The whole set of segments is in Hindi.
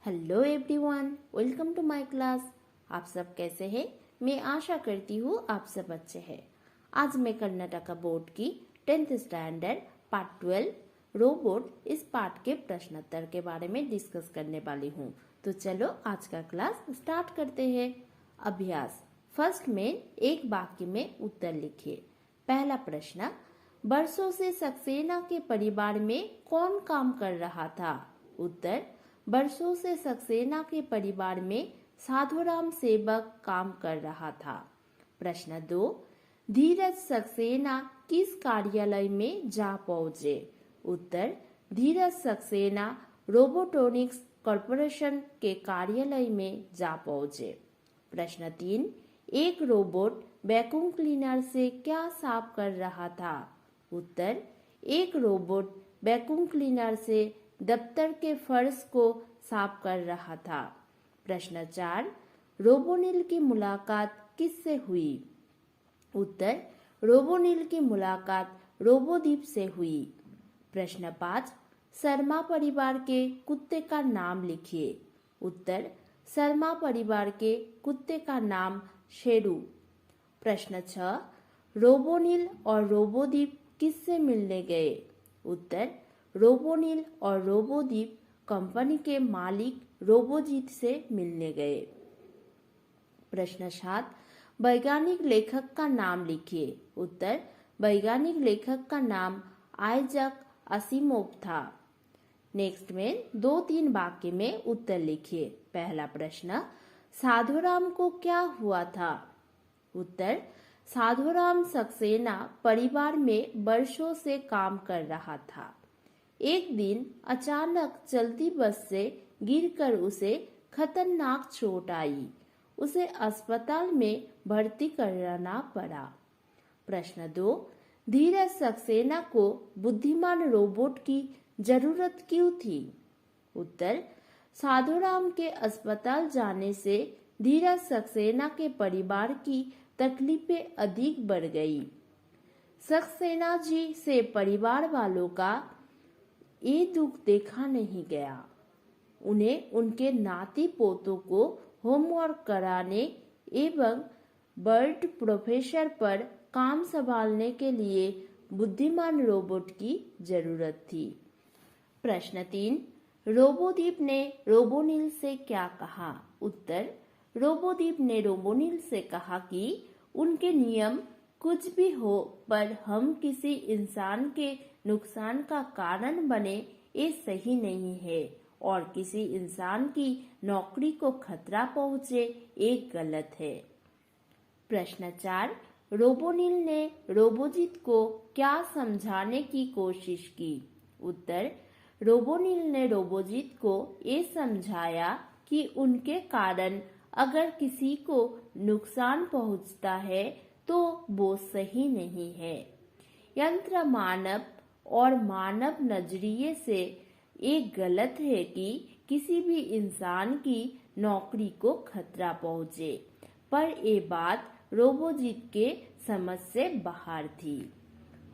Hello everyone, welcome to my class. आप सब कैसे हैं? मैं आशा करती हूँ आप सब अच्छे हैं। आज मैं कर्नाटका बोर्ड की 10th स्टैंडर्ड पार्ट 12 रोबोट इस पार्ट के प्रश्नोत्तर के बारे में डिस्कस करने वाली हूँ। तो चलो आज का क्लास स्टार्ट करते हैं। अभ्यास फर्स्ट में एक वाक्य में उत्तर लिखिए। पहला प्रश्न, बरसों से सक्सेना के परिवार में कौन काम कर रहा था? उत्तर, बरसों से सक्सेना के परिवार में साधुराम सेवक काम कर रहा था। प्रश्न 2, धीरज सक्सेना किस कार्यालय में जा पहुंचे? उत्तर, धीरज सक्सेना रोबोटोनिक्स कॉरपोरेशन के कार्यालय में जा पहुंचे। प्रश्न 3, एक रोबोट वैक्यूम क्लीनर से क्या साफ कर रहा था? उत्तर, एक रोबोट वैक्यूम क्लीनर से दफ्तर के फर्श को साफ कर रहा था। प्रश्न 4, रोबोनिल की मुलाकात किससे हुई? उत्तर, रोबोनिल की मुलाकात रोबोदीप से हुई। प्रश्न 5, शर्मा परिवार के कुत्ते का नाम लिखिए। उत्तर, शर्मा परिवार के कुत्ते का नाम शेरू। प्रश्न 6, रोबोनिल और रोबोदीप किससे मिलने गए? उत्तर, रोबोनिल और रोबोदीप कंपनी के मालिक रोबोजीत से मिलने गए। प्रश्न 7, वैज्ञानिक लेखक का नाम लिखिए। उत्तर, वैज्ञानिक लेखक का नाम आइजैक असिमोव था। नेक्स्ट में 2-3 वाक्य में उत्तर लिखिए। पहला प्रश्न, साधुराम को क्या हुआ था? उत्तर, साधुराम सक्सेना परिवार में वर्षों से काम कर रहा था। एक दिन अचानक चलती बस से गिरकर उसे खतरनाक चोट आई। उसे अस्पताल में भर्ती कराना पड़ा। प्रश्न 2, धीरज सक्सेना को बुद्धिमान रोबोट की जरूरत क्यों थी? उत्तर, साधुराम के अस्पताल जाने से धीरज सक्सेना के परिवार की तकलीफें अधिक बढ़ गई। सक्सेना जी से परिवार वालों का ये दुख देखा नहीं गया। उन्हें उनके नाती पोतों को होमवर्क कराने एवं बर्ड प्रोफेसर पर काम संभालने के लिए बुद्धिमान रोबोट की जरूरत थी। प्रश्न 3, रोबोदीप ने रोबोनिल से क्या कहा? उत्तर, रोबोदीप ने रोबोनिल से कहा कि उनके नियम कुछ भी हो पर हम किसी इंसान के नुकसान का कारण बने ये सही नहीं है और किसी इंसान की नौकरी को खतरा पहुंचे ये गलत है। प्रश्न 4, रोबोनिल ने रोबोजीत को क्या समझाने की कोशिश की? उत्तर, रोबोनिल ने रोबोजीत को ये समझाया कि उनके कारण अगर किसी को नुकसान पहुंचता है तो वो सही नहीं है। यंत्र मानव और मानव नजरिए से ये गलत है कि किसी भी इंसान की नौकरी को खतरा पहुंचे, पर ये बात रोबोजीत के समझ से बाहर थी।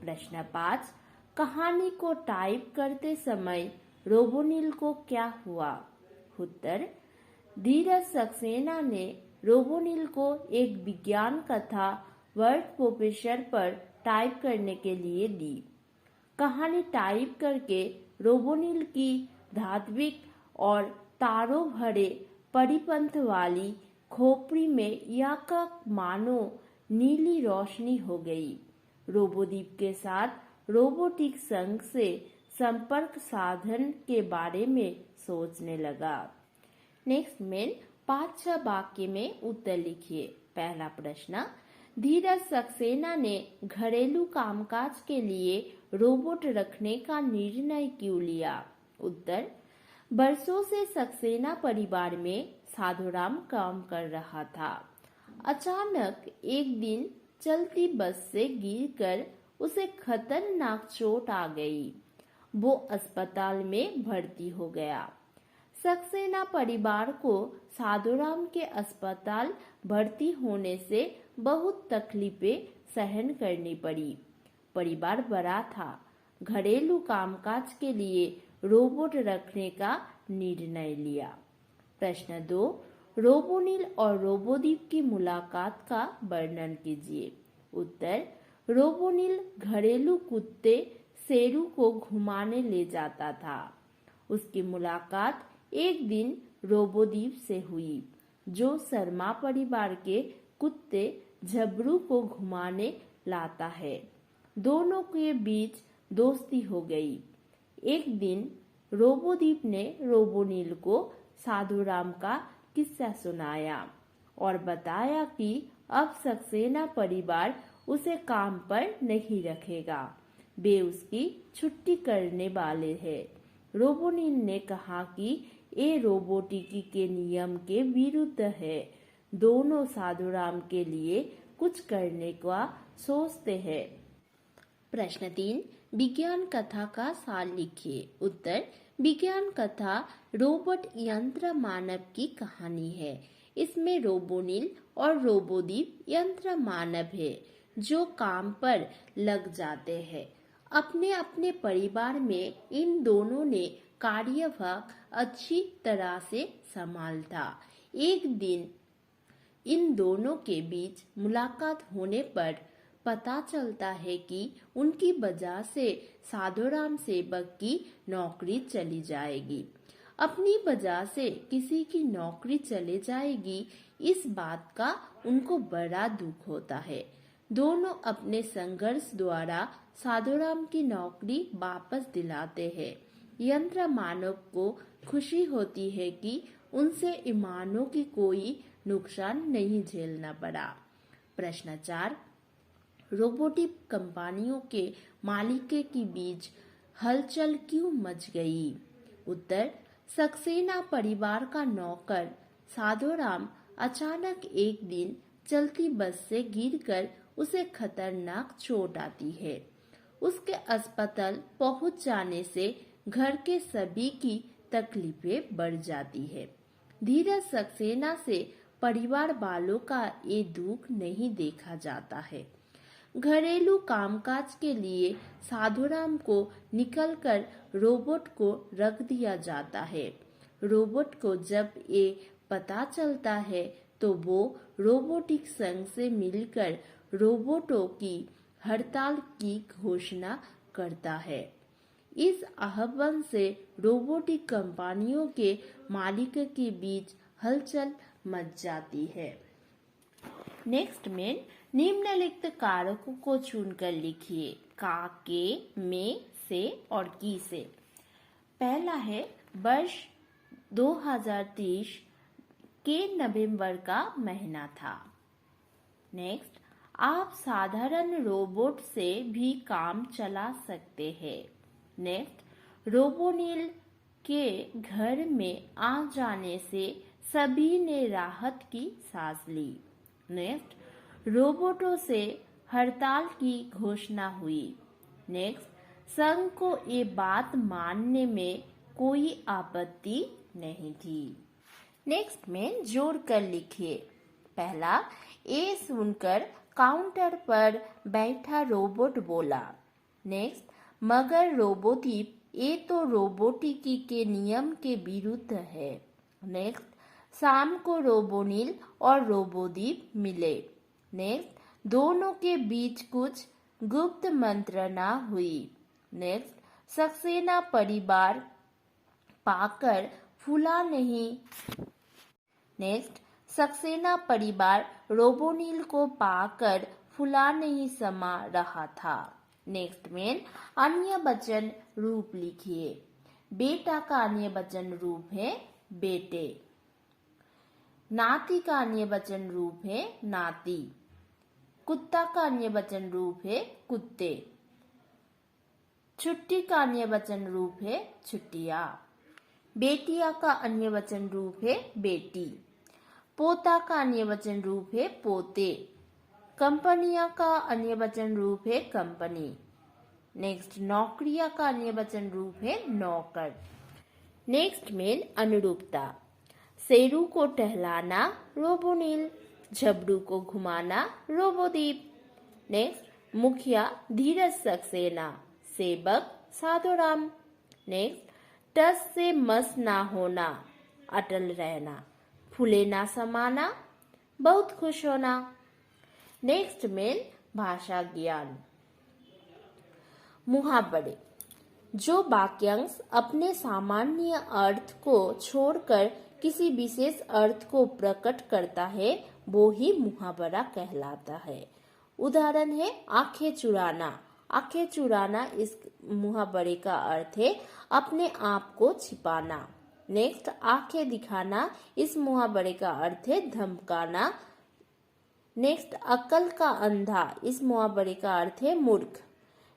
प्रश्न 5, कहानी को टाइप करते समय रोबोनिल को क्या हुआ? उत्तर, धीरज सक्सेना ने रोबोनिल को एक विज्ञान कथा वर्ड प्रोफेसर पर टाइप करने के लिए दी। कहानी टाइप करके रोबोनिल की धात्विक और तारों भरे परिपंथ वाली खोपड़ी में याकक मानो नीली रोशनी हो गई। रोबोदीप के साथ रोबोटिक संघ से संपर्क साधन के बारे में सोचने लगा। नेक्स्ट में 5-6 वाक्य में उत्तर लिखिए। पहला प्रश्न, धीरज सक्सेना ने घरेलू कामकाज के लिए रोबोट रखने का निर्णय क्यों लिया? उत्तर, बरसों से सक्सेना परिवार में साधुराम काम कर रहा था। अचानक एक दिन चलती बस से गिरकर उसे खतरनाक चोट आ गई। वो अस्पताल में भर्ती हो गया। सक्सेना परिवार को साधुराम के अस्पताल भर्ती होने से बहुत तकलीफें सहन करनी पड़ी। परिवार बड़ा था। घरेलू कामकाज के लिए रोबोट रखने का निर्णय लिया। प्रश्न 2, रोबोनील और रोबोदीप की मुलाकात का वर्णन कीजिए। उत्तर, रोबोनील घरेलू कुत्ते शेरू को घुमाने ले जाता था। उसकी मुलाकात एक दिन रोबोदीप से हुई, जो शर्मा परिवार के कुत्ते झबरू को घुमाने लाता है। दोनों के बीच दोस्ती हो गई। एक दिन रोबोदीप ने रोबोनील को साधुराम का किस्सा सुनाया और बताया कि अब सक्सेना परिवार उसे काम पर नहीं रखेगा, वे उसकी छुट्टी करने वाले हैं। रोबोनील ने कहा कि ये रोबोटिकी के नियम के विरुद्ध है। दोनों साधुराम के लिए कुछ करने का सोचते हैं। प्रश्न 3, विज्ञान कथा का सार लिखिए। उत्तर, विज्ञान कथा रोबोट यंत्र मानव की कहानी है। इसमें रोबोनील और रोबोदीप यंत्र मानव है जो काम पर लग जाते हैं। अपने अपने परिवार में इन दोनों ने कार्यभार अच्छी तरह से संभाला। एक दिन इन दोनों के बीच मुलाकात होने पर पता चलता है कि उनकी वजह से साधुराम सेवक की नौकरी चली जाएगी। अपनी वजह से किसी की नौकरी चले जाएगी, इस बात का उनको बड़ा दुख होता है। दोनों अपने संघर्ष द्वारा साधुराम की नौकरी वापस दिलाते हैं। यंत्र मानव को खुशी होती है कि उनसे ईमानों की कोई नुकसान नहीं झेलना पड़ा। प्रश्न 4, रोबोटिक कंपनियों के मालिकों के बीच हलचल क्यों मच गई? उत्तर, सक्सेना परिवार का नौकर साधुराम अचानक एक दिन चलती बस से गिरकर उसे खतरनाक चोट आती है। उसके अस्पताल पहुंच जाने से घर के सभी की तकलीफें बढ़ जाती है। धीरज सक्सेना से परिवार वालों का ये दुख नहीं देखा जाता है। घरेलू कामकाज के लिए साधुराम को निकलकर रोबोट को रख दिया जाता है। रोबोट को जब ये पता चलता है तो वो रोबोटिक संघ से मिलकर रोबोटों की हड़ताल की घोषणा करता है। इस आह्वान से रोबोटिक कंपनियों के मालिकों के बीच हलचल मच जाती है। नेक्स्ट में निम्नलिखित कारकों को चुनकर लिखिए। का, के, में, से और की से। पहला है वर्ष 2030 के नवंबर का महीना था। नेक्स्ट, आप साधारण रोबोट से भी काम चला सकते हैं। नेक्स्ट, रोबोनील के घर में आ जाने से सभी ने राहत की सांस ली। नेक्स्ट, रोबोटों से हड़ताल की घोषणा हुई। नेक्स्ट, संघ को ये बात मानने में कोई आपत्ति नहीं थी। नेक्स्ट में जोड़कर लिखिए। पहला, ये सुनकर काउंटर पर बैठा रोबोट बोला। नेक्स्ट, मगर रोबोदीप, ये तो रोबोटिकी के नियम के विरुद्ध है। नेक्स्ट, शाम को रोबोनील और रोबोदीप मिले। नेक्स्ट, दोनों के बीच कुछ गुप्त मंत्रणा हुई। नेक्स्ट, सक्सेना परिवार पाकर फूला नहीं। नेक्स्ट, सक्सेना परिवार रोबोनील को पाकर फूला नहीं समा रहा था। नेक्स्ट में अन्य वचन रूप लिखिए। बेटा का अन्य वचन रूप है बेटे। नाती का अन्य वचन रूप है नाती। कुत्ता का अन्य वचन रूप है कुत्ते। छुट्टी का अन्य वचन रूप है छुट्टियां। बेटिया का अन्य वचन रूप है बेटी। पोता का अन्य वचन रूप है पोते। कंपनिया का अन्य वचन रूप है कंपनी। नेक्स्ट, नौकरिया का अन्य वचन रूप है नौकर। नेक्स्ट में अनुरूपता। शेरू को टहलाना रोबोनील, झबरू को घुमाना रोबोदीप। नेक्स्ट, मुखिया धीरज सक्सेना, सेवक साधुराम। नेक्स्ट, टस से मस ना होना अटल रहना, फूले ना समाना, बहुत खुश होना। नेक्स्ट में भाषा ज्ञान। मुहावरे, जो वाक्यांश अपने सामान्य अर्थ को छोड़कर किसी विशेष अर्थ को प्रकट करता है वो ही मुहावरा कहलाता है। उदाहरण है आंखें चुराना। आंखें चुराना इस मुहावरे का अर्थ है अपने आप को छिपाना। नेक्स्ट आंखें दिखाना, इस मुहावरे का अर्थ है धमकाना। नेक्स्ट अक्ल का अंधा, इस मुहावरे का अर्थ है मूर्ख।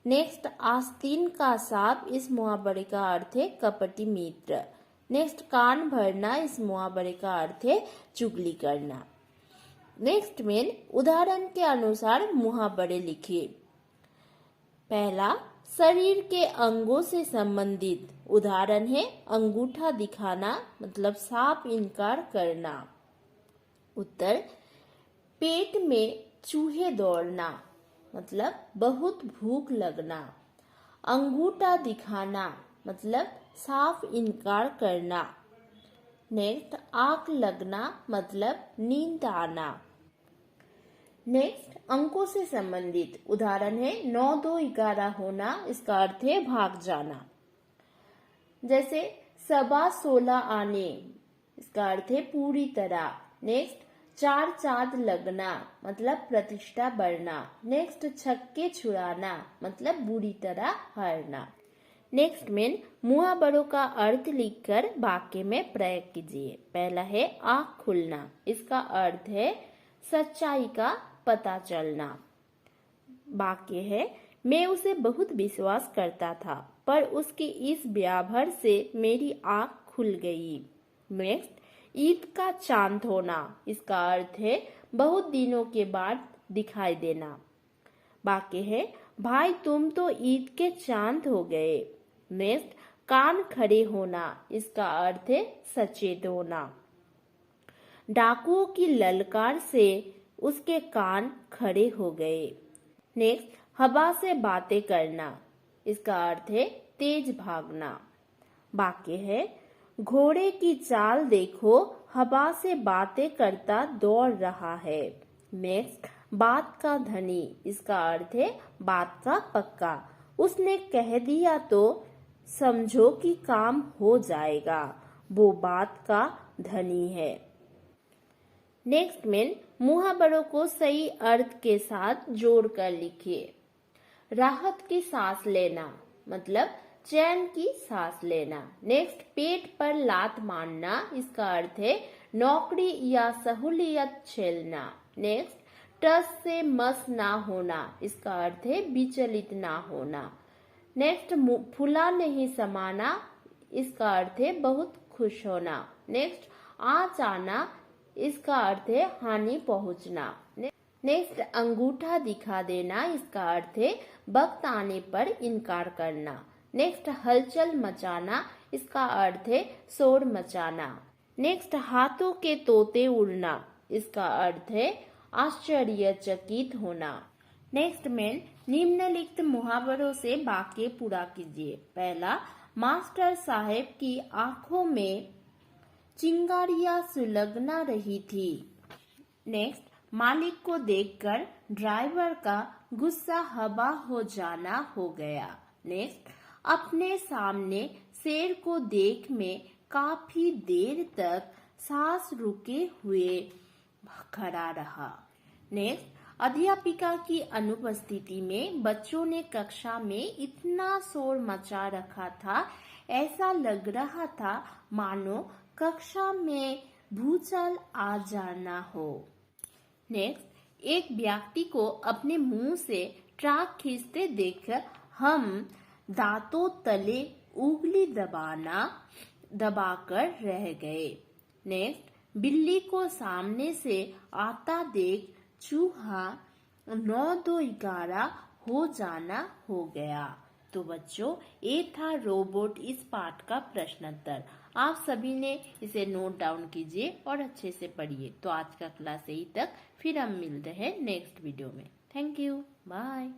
नेक्स्ट आस्तीन का सांप, इस मुहावरे का अर्थ है कपटी मित्र। नेक्स्ट कान भरना, इस मुहावरे का अर्थ है चुगली करना। नेक्स्ट में उदाहरण के अनुसार मुहावरे लिखिए। पहला, शरीर के अंगों से संबंधित। उदाहरण है अंगूठा दिखाना मतलब साफ इनकार करना। उत्तर, पेट में चूहे दौड़ना मतलब बहुत भूख लगना। अंगूठा दिखाना मतलब साफ इनकार करना। नेक्स्ट आग लगना मतलब नींद आना। नेक्स्ट अंकों से संबंधित। उदाहरण है 9, 2, 11 होना, इसका अर्थ है भाग जाना। जैसे 16 आने, इसका अर्थ है पूरी तरह। नेक्स्ट 4 चांद लगना मतलब प्रतिष्ठा बढ़ना। नेक्स्ट छक्के छुड़ाना मतलब बुरी तरह हारना। नेक्स्ट में मुहावरों का अर्थ लिखकर वाक्य में प्रयोग कीजिए। पहला है आँख खुलना, इसका अर्थ है सच्चाई का पता चलना। वाक्य है मैं उसे बहुत विश्वास करता था पर उसके इस व्यवहार से मेरी आँख खुल गई। नेक्स्ट ईद का चांद होना, इसका अर्थ है बहुत दिनों के बाद दिखाई देना। वाक्य है भाई तुम तो ईद के चांद हो गए। नेक्स्ट कान खड़े होना, इसका अर्थ है सचेत होना। डाकुओं की ललकार से उसके कान खड़े हो गए। नेक्स्ट हवा से बातें करना, इसका अर्थ है तेज भागना। वाक्य है घोड़े की चाल देखो, हवा से बातें करता दौड़ रहा है। नेक्स्ट बात का धनी, इसका अर्थ है बात का पक्का। उसने कह दिया तो समझो कि काम हो जाएगा, वो बात का धनी है। नेक्स्ट में मुहावरों को सही अर्थ के साथ जोड़कर लिखिए। राहत की सांस लेना मतलब चैन की सांस लेना। नेक्स्ट पेट पर लात मारना, इसका अर्थ है नौकरी या सहूलियत छेलना। नेक्स्ट टस से मस ना होना, इसका अर्थ है विचलित ना होना। नेक्स्ट फूला नहीं समाना, इसका अर्थ है बहुत खुश होना। नेक्स्ट आँच आना, इसका अर्थ है हानि पहुंचना। नेक्स्ट अंगूठा दिखा देना, इसका अर्थ है वक्त आने पर इनकार करना। नेक्स्ट हलचल मचाना, इसका अर्थ है शोर मचाना। नेक्स्ट हाथों के तोते उड़ना, इसका अर्थ है आश्चर्यचकित होना। नेक्स्ट में निम्नलिखित मुहावरों से वाक्य पूरा कीजिए। पहला, मास्टर साहेब की आंखों में चिंगारियां सुलगना रही थी। नेक्स्ट मालिक को देखकर ड्राइवर का गुस्सा हवा हो जाना हो गया। नेक्स्ट अपने सामने शेर को देख में काफी देर तक सांस रुके हुए खड़ा रहा। नेक्स्ट अध्यापिका की अनुपस्थिति में बच्चों ने कक्षा में इतना शोर मचा रखा था, ऐसा लग रहा था मानो कक्षा में भूचाल आ जाना हो। नेक्स्ट एक व्यक्ति को अपने मुंह से ट्राक खींचते देखकर हम दांतों तले उंगली दबाकर रह गए। नेक्स्ट बिल्ली को सामने से आता देख चूहा 9, 2, 11 हो जाना हो गया। तो बच्चों ये था रोबोट इस पाठ का प्रश्नोत्तर। आप सभी ने इसे नोट डाउन कीजिए और अच्छे से पढ़िए। तो आज का क्लास यही तक, फिर हम मिलते हैं नेक्स्ट वीडियो में। Thank you, bye.